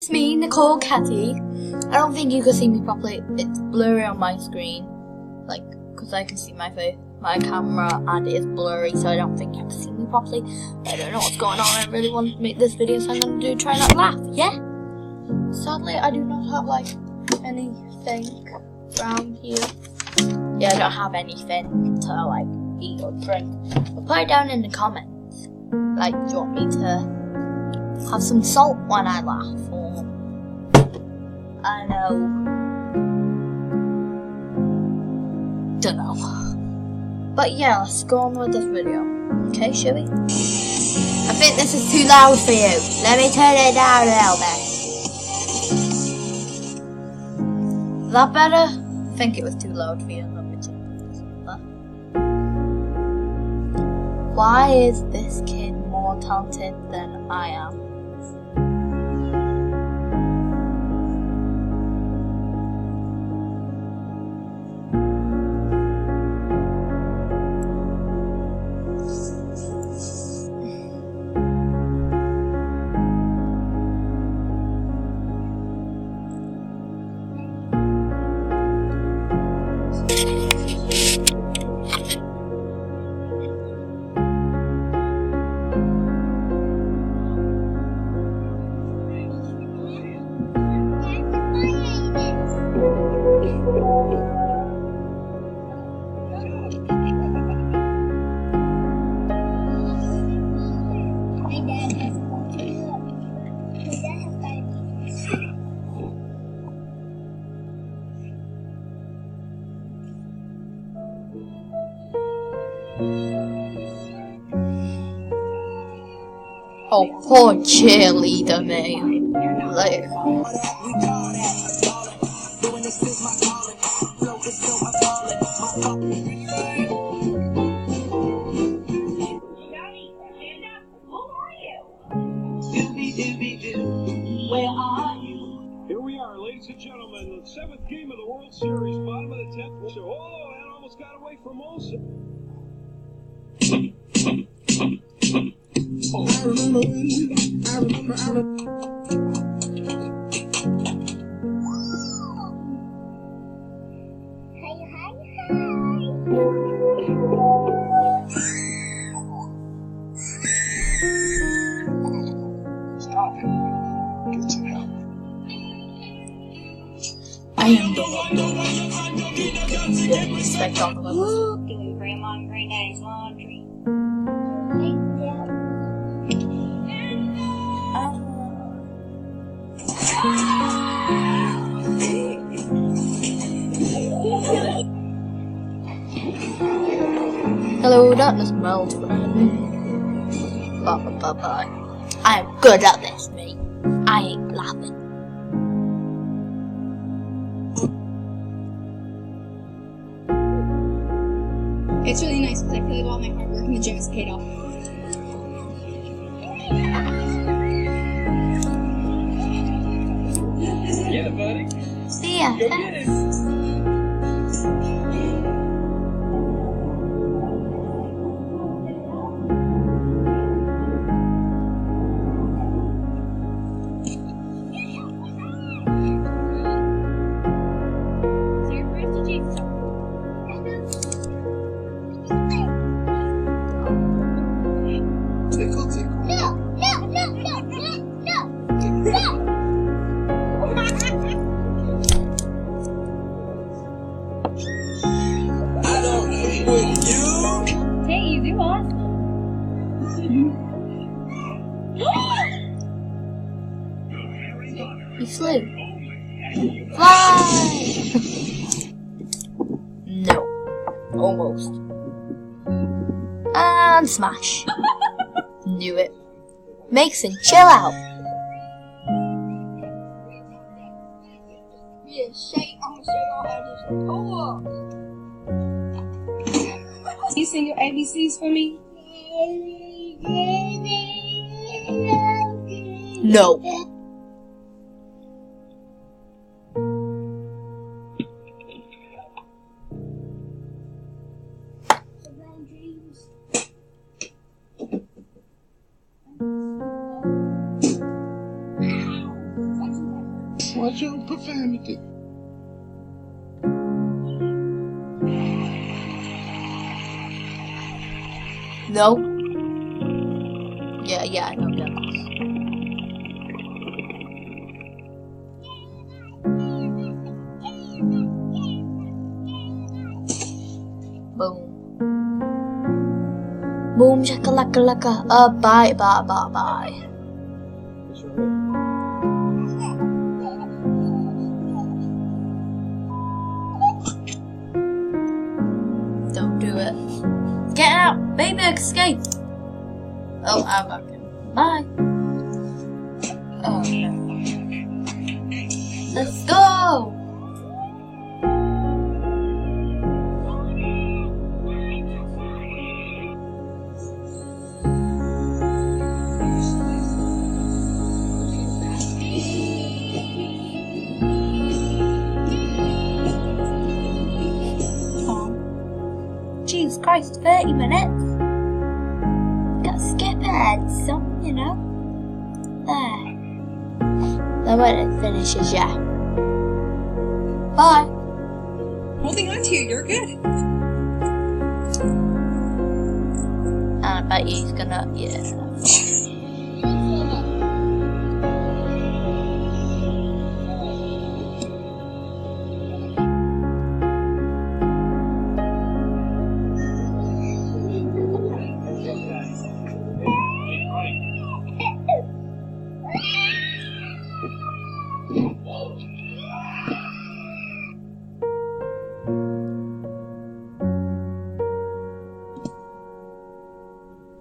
It's me, Nicole Catty. I don't think you can see me properly. It's blurry on my screen, like, because I can see my face, my camera, and it is blurry, so I don't think you can see me properly. I don't know what's going on. I really want to make this video, so I'm going to try not to laugh, yeah? Sadly, I do not have, like, anything around here. Yeah, I don't have anything to, like, eat or drink. But put it down in the comments. Like, do you want me to have some salt when I laugh, or I don't know. But yeah, let's go on with this video. Okay, shall we? I think this is too loud for you. Let me turn it down a little bit. Is that better? I think it was too loud for you. Let me turn this up. Why is this kid more talented than I am? Oh, poor cheerleader me. Like, where are you? Here we are, ladies and gentlemen, the 7th game of the World Series, bottom of the 10th. Oh, that almost got away from Olsen. Oh, I remember. Stop it. Get some help. I am the one. Didn't expect all of us. Doing Grandma and Granddaddy's laundry. Hello, darkness melts friend. Bye. I am good at this, mate. I ain't laughing. It's really nice because I feel like all my hard work in the gym has paid off. Get it, buddy. See ya. Go get it. Hey, you do awesome. You flew. Fly! No. Almost. And smash. Knew it. Mason, chill out. Yeah, I'm gonna show y'all how to do You sing your ABCs for me? No. Watch your profanity. No. Yeah, I know that. Boom. Boom shakalaka laka. Bye. What's your name? Don't do it. Get out! Baby, escape! Oh, I'm okay. Bye. Oh no. Let's go! Jesus Christ, 30 minutes? Gotta skip it, so, you know. There. Then when it finishes, yeah. Bye. Holding on to you, you're good. And I bet he's gonna, yeah.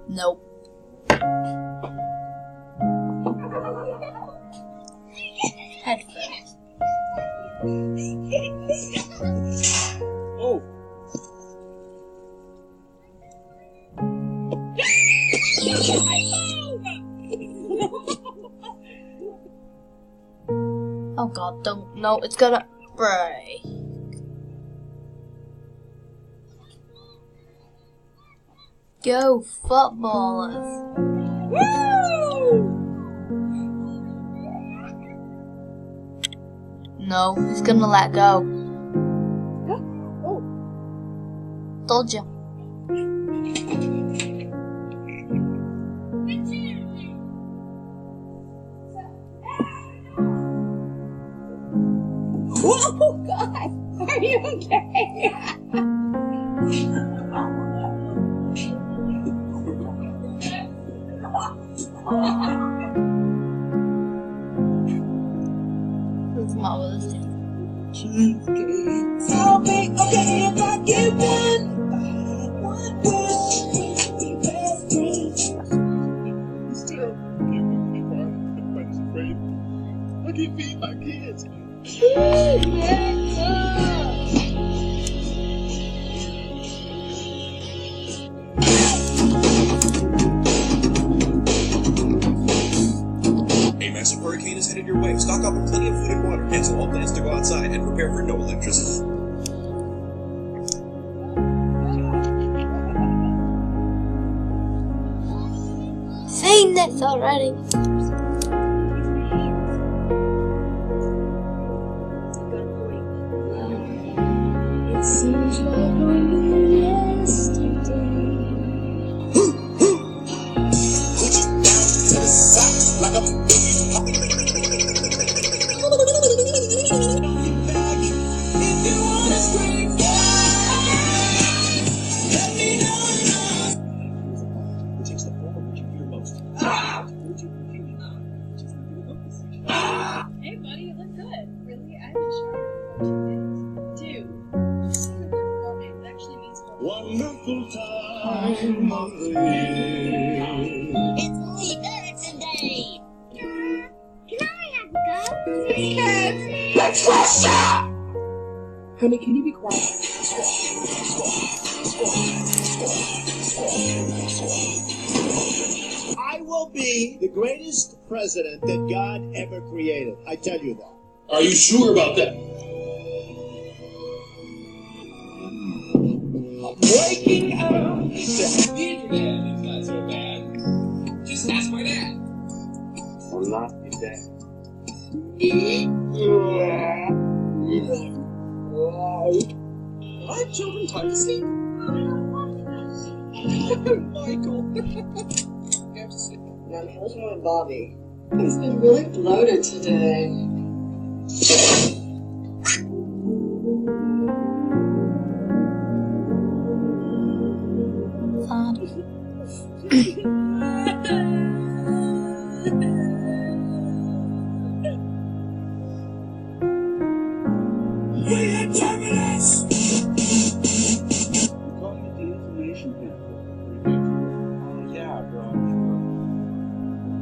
Nope. Headphones. Oh. Oh god, don't. No, it's gonna break. Go, footballers. No, he's gonna let go. Told you. Oh God! Are you okay? This is marvelous. Tell me, okay, if I get one wish, best dream. Still, everybody's afraid. I can feed my kids. A massive hurricane is headed your way. Stock up on plenty of food and water. Cancel all plans to go outside and prepare for no electricity. Seen this already. It seems like only yesterday. Down to the side like a Back if you wanna scream, let me know. It takes the form of what you fear most. Would you repeat it? Hey, buddy, you look good. Really? I've been showered for 2 days. Dude, saying the word fortnight actually means fortnight. wonderful time of the year. It's Lee Erickson Day. Can I have a go? Honey, can you be quiet? I will be the greatest president that God ever created. I tell you that. Are you sure about that? Waking up. The internet is not so bad. Just ask my dad. I'm not your dad. Are children taught to sleep? Michael. You have to sleep. Mommy, what's wrong with Bobby? He's been really bloated today. We are Terminus! We're calling it the information pamphlet. Yeah, bro.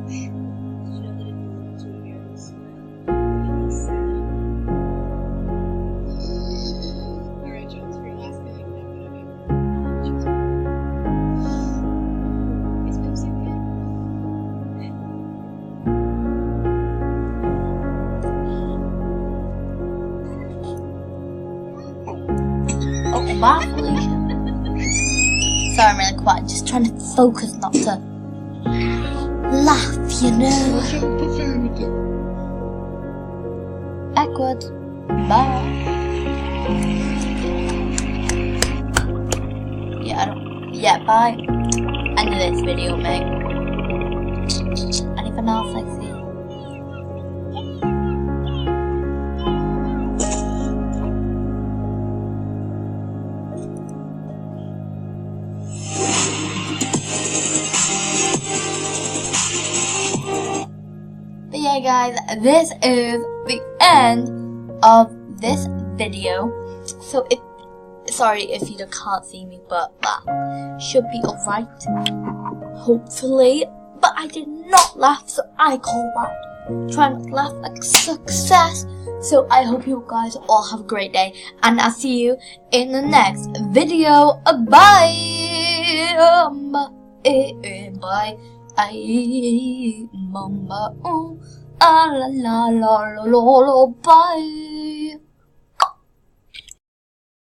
You know that if you look into a mirror and smile, you'll be sad. Alright, Jones, for your last feeling, now what of you? Is Pepsi okay? Oh, bye, Felicia. Sorry, I'm really quiet. Just trying to focus not to laugh, you know. Awkward. Bye. Yeah, bye. End of this video, mate. Anything else I see? But yeah, guys, this is the end of this video. So sorry if you can't see me, but that should be alright. Hopefully. But I did not laugh, so I call that trying not to laugh like success. So I hope you guys all have a great day, and I'll see you in the next video. Bye. Bye. Mamba, la la la la la, bye.